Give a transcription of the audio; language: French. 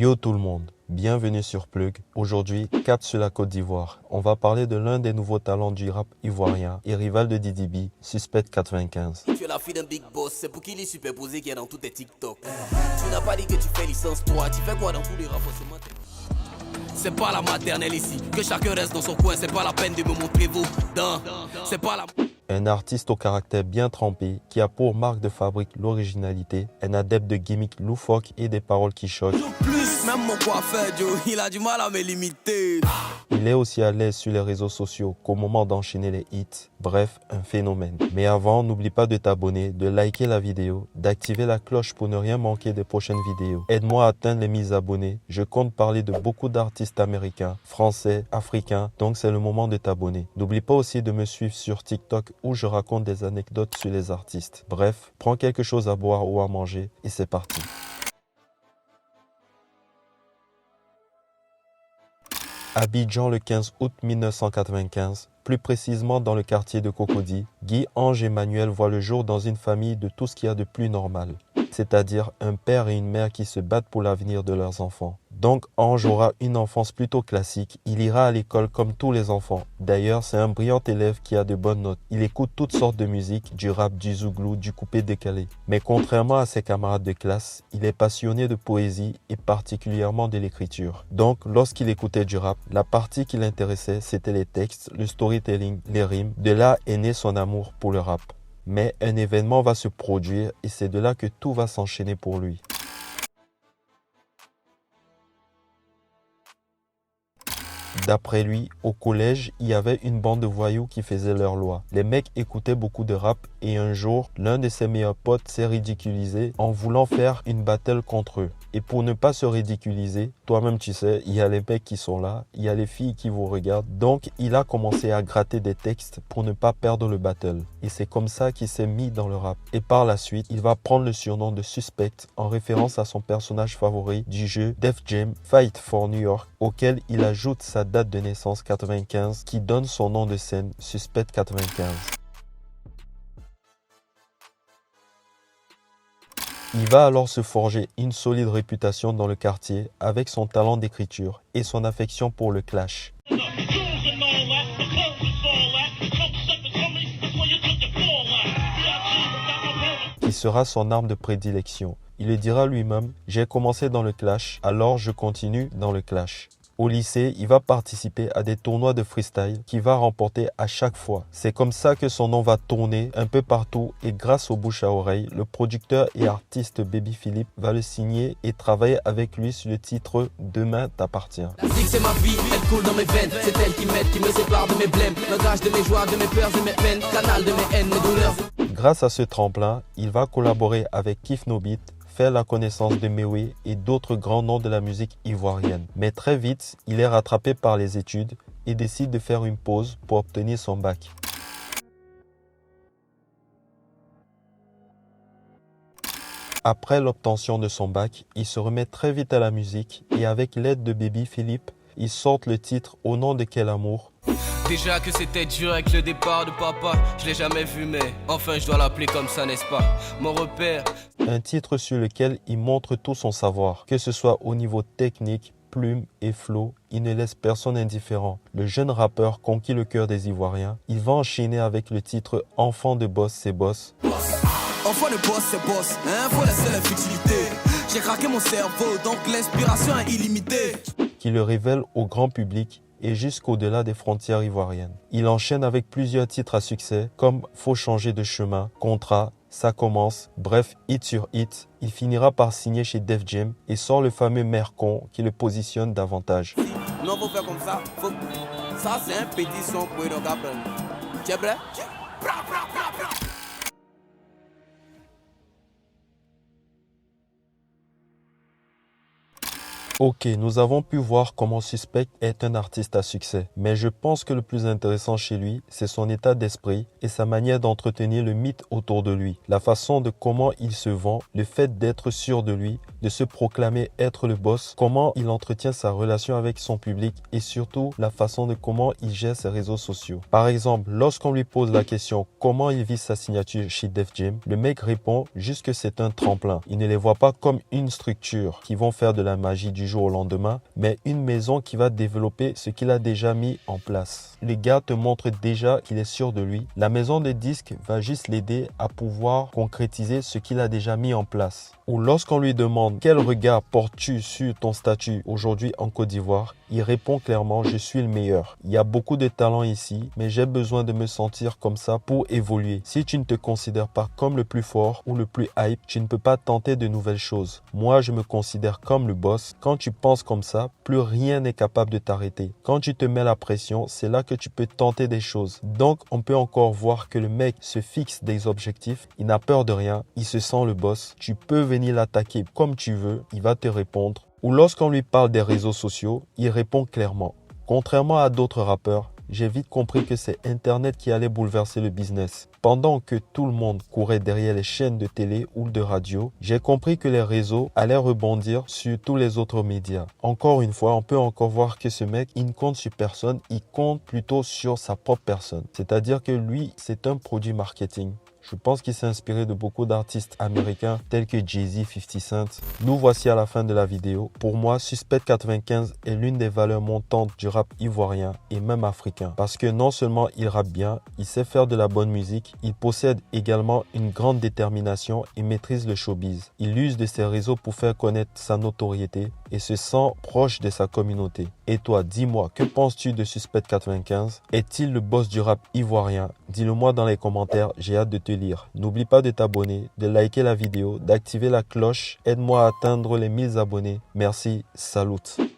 Yo tout le monde, bienvenue sur Plug. Aujourd'hui, 4 sur la Côte d'Ivoire. On va parler de l'un des nouveaux talents du rap ivoirien et rival de Didi B, Suspect 95. Tu es la fille d'un big boss, c'est pour qu'il est superposé qui est dans tous tes TikTok. Tu n'as pas dit que tu fais licence 3, tu fais quoi dans tous les renforcements? C'est pas la maternelle ici, que chacun reste dans son coin, c'est pas la peine de me montrer vos dents. C'est pas la... Un artiste au caractère bien trempé qui a pour marque de fabrique l'originalité, un adepte de gimmicks loufoques et des paroles qui choquent. Plus, même mon coiffeur, Joe, il a du mal à me limiter. Il est aussi à l'aise sur les réseaux sociaux qu'au moment d'enchaîner les hits. Bref, un phénomène. Mais avant, n'oublie pas de t'abonner, de liker la vidéo, d'activer la cloche pour ne rien manquer des prochaines vidéos. Aide-moi à atteindre les 1000 abonnés. Je compte parler de beaucoup d'artistes américains, français, africains, donc c'est le moment de t'abonner. N'oublie pas aussi de me suivre sur TikTok où je raconte des anecdotes sur les artistes. Bref, prends quelque chose à boire ou à manger et c'est parti. Abidjan le 15 août 1995, plus précisément dans le quartier de Cocody, Guy Ange Emmanuel voit le jour dans une famille de tout ce qu'il y a de plus normal, c'est-à-dire un père et une mère qui se battent pour l'avenir de leurs enfants. Donc Ange aura une enfance plutôt classique, il ira à l'école comme tous les enfants. D'ailleurs, c'est un brillant élève qui a de bonnes notes. Il écoute toutes sortes de musique, du rap, du zouglou, du coupé décalé. Mais contrairement à ses camarades de classe, il est passionné de poésie et particulièrement de l'écriture. Donc lorsqu'il écoutait du rap, la partie qui l'intéressait, c'était les textes, le storytelling, les rimes. De là est né son amour pour le rap. Mais un événement va se produire et c'est de là que tout va s'enchaîner pour lui. D'après lui, au collège, il y avait une bande de voyous qui faisaient leur loi. Les mecs écoutaient beaucoup de rap et un jour, l'un de ses meilleurs potes s'est ridiculisé en voulant faire une battle contre eux. Et pour ne pas se ridiculiser, toi-même tu sais, il y a les mecs qui sont là, il y a les filles qui vous regardent. Donc il a commencé à gratter des textes pour ne pas perdre le battle. Et c'est comme ça qu'il s'est mis dans le rap. Et par la suite, il va prendre le surnom de Suspect en référence à son personnage favori du jeu Def Jam Fight for New York, auquel il ajoute sa date de naissance 95 qui donne son nom de scène Suspect 95. Il va alors se forger une solide réputation dans le quartier avec son talent d'écriture et son affection pour le clash, qui sera son arme de prédilection. Il le dira lui-même, j'ai commencé dans le clash, alors je continue dans le clash. Au lycée, il va participer à des tournois de freestyle qu'il va remporter à chaque fois. C'est comme ça que son nom va tourner un peu partout et grâce au bouche à oreille, le producteur et artiste Baby Philippe va le signer et travailler avec lui sur le titre Demain t'appartient. La musique c'est ma vie, elle coule dans mes veines. C'est elle qui m'aide, qui me sépare de mes blèmes. Langage de mes joies, de mes peurs, de mes peines. Canal de mes haines, mes douleurs. Grâce à ce tremplin, il va collaborer avec Kif No Beat, faire la connaissance de Mewé et d'autres grands noms de la musique ivoirienne. Mais très vite, il est rattrapé par les études et décide de faire une pause pour obtenir son bac. Après l'obtention de son bac, il se remet très vite à la musique et avec l'aide de Baby Philippe, ils sortent le titre Au nom de quel amour. Déjà que c'était dur avec le départ de papa, je l'ai jamais vu mais enfin je dois l'appeler comme ça, n'est-ce pas? Mon repère. Un titre sur lequel il montre tout son savoir, que ce soit au niveau technique, plume et flow, il ne laisse personne indifférent. Le jeune rappeur conquit le cœur des Ivoiriens. Il va enchaîner avec le titre Enfant de boss, c'est boss. Enfant de boss, c'est boss, hein, faut laisser la futilité. J'ai craqué mon cerveau, donc l'inspiration est illimitée. Qui le révèle au grand public et jusqu'au-delà des frontières ivoiriennes. Il enchaîne avec plusieurs titres à succès comme Faut changer de chemin, Contrat, Ça commence, bref, hit sur hit. Il finira par signer chez Def Jam et sort le fameux Mercon qui le positionne davantage. Non, faut faire comme ça. Ça, c'est un petit son pour le gars. Tu es prêt? Ok, nous avons pu voir comment Suspect est un artiste à succès, mais je pense que le plus intéressant chez lui, c'est son état d'esprit et sa manière d'entretenir le mythe autour de lui, la façon de comment il se vend, le fait d'être sûr de lui, de se proclamer être le boss, comment il entretient sa relation avec son public et surtout la façon de comment il gère ses réseaux sociaux. Par exemple, lorsqu'on lui pose la question comment il vit sa signature chez Def Jam, le mec répond juste que c'est un tremplin. Il ne les voit pas comme une structure qui vont faire de la magie du jour au lendemain, mais une maison qui va développer ce qu'il a déjà mis en place. Le gars te montre déjà qu'il est sûr de lui. La maison de disques va juste l'aider à pouvoir concrétiser ce qu'il a déjà mis en place. Ou lorsqu'on lui demande quel regard portes-tu sur ton statut aujourd'hui en Côte d'Ivoire, il répond clairement « Je suis le meilleur. Il y a beaucoup de talent ici, mais j'ai besoin de me sentir comme ça pour évoluer. Si tu ne te considères pas comme le plus fort ou le plus hype, tu ne peux pas tenter de nouvelles choses. Moi, je me considère comme le boss. Quand tu penses comme ça, plus rien n'est capable de t'arrêter. Quand tu te mets la pression, c'est là que tu peux tenter des choses. Donc, on peut encore voir que le mec se fixe des objectifs. Il n'a peur de rien. Il se sent le boss. Tu peux venir l'attaquer comme tu veux. Il va te répondre. Ou lorsqu'on lui parle des réseaux sociaux, il répond clairement. Contrairement à d'autres rappeurs, j'ai vite compris que c'est Internet qui allait bouleverser le business. Pendant que tout le monde courait derrière les chaînes de télé ou de radio, j'ai compris que les réseaux allaient rebondir sur tous les autres médias. Encore une fois, on peut encore voir que ce mec, il ne compte sur personne, il compte plutôt sur sa propre personne. C'est-à-dire que lui, c'est un produit marketing. Je pense qu'il s'est inspiré de beaucoup d'artistes américains tels que Jay-Z, 50 Cent. Nous voici à la fin de la vidéo. Pour moi, Suspect 95 est l'une des valeurs montantes du rap ivoirien et même africain. Parce que non seulement il rappe bien, il sait faire de la bonne musique, il possède également une grande détermination et maîtrise le showbiz. Il use de ses réseaux pour faire connaître sa notoriété et se sent proche de sa communauté. Et toi, dis-moi, que penses-tu de Suspect 95? Est-il le boss du rap ivoirien? Dis-le moi dans les commentaires, j'ai hâte de te lire. N'oublie pas de t'abonner, de liker la vidéo, d'activer la cloche. Aide-moi à atteindre les 1000 abonnés. Merci, salut.